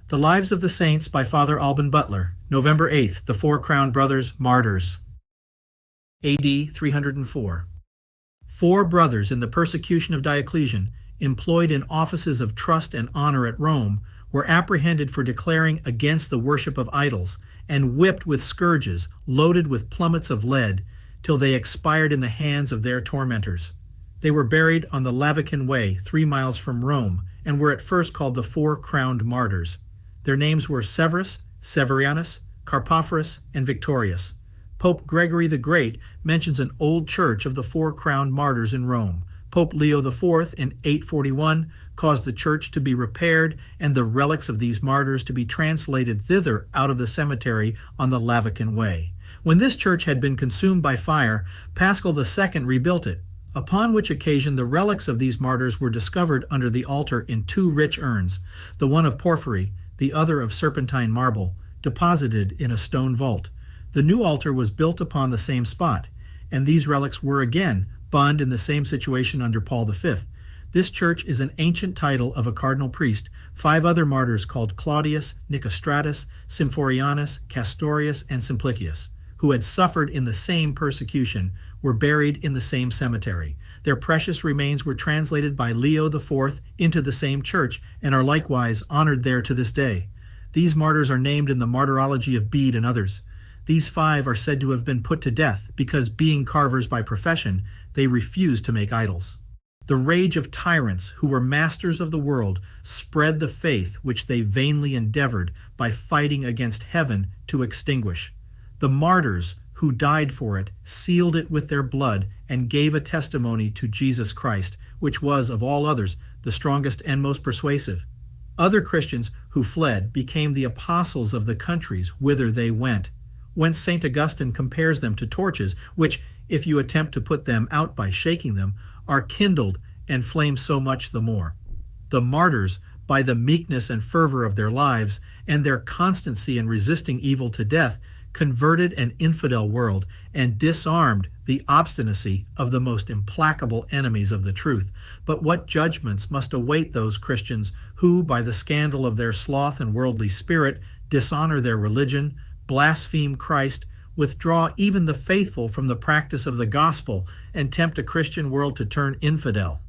The Lives of the Saints by Father Alban Butler, November 8th, the Four Crowned Brothers, Martyrs. A.D. 304. 4 brothers in the persecution of Diocletian, employed in offices of trust and honor at Rome, were apprehended for declaring against the worship of idols, and whipped with scourges, loaded with plummets of lead, till they expired in the hands of their tormentors. They were buried on the Lavican Way, 3 miles from Rome, and were at first called the Four Crowned Martyrs. Their names were Severus, Severianus, Carpophorus, and Victorinus. Pope Gregory the Great mentions an old church of the Four Crowned Martyrs in Rome. Pope Leo IV in 841 caused the church to be repaired and the relics of these martyrs to be translated thither out of the cemetery on the Lavican Way. When this church had been consumed by fire, Paschal II rebuilt it, upon which occasion the relics of these martyrs were discovered under the altar in 2 rich urns, the one of porphyry, the other of serpentine marble, deposited in a stone vault. The new altar was built upon the same spot, and these relics were again burned in the same situation under Paul V. This church is an ancient title of a cardinal priest. 5 other martyrs called Claudius, Nicostratus, Symphorianus, Castorius, and Simplicius, who had suffered in the same persecution, were buried in the same cemetery. Their precious remains were translated by Leo IV into the same church and are likewise honored there to this day. These martyrs are named in the Martyrology of Bede and others. These 5 are said to have been put to death because, being carvers by profession, they refused to make idols. The rage of tyrants, who were masters of the world, spread the faith which they vainly endeavored by fighting against heaven to extinguish. The martyrs who died for it sealed it with their blood and gave a testimony to Jesus Christ, which was, of all others, the strongest and most persuasive. Other Christians who fled became the apostles of the countries whither they went, whence St. Augustine compares them to torches, which, if you attempt to put them out by shaking them, are kindled and flame so much the more. The martyrs, by the meekness and fervor of their lives, and their constancy in resisting evil to death, converted an infidel world and disarmed the obstinacy of the most implacable enemies of the truth. But what judgments must await those Christians who, by the scandal of their sloth and worldly spirit, dishonor their religion, blaspheme Christ, withdraw even the faithful from the practice of the gospel, and tempt a Christian world to turn infidel.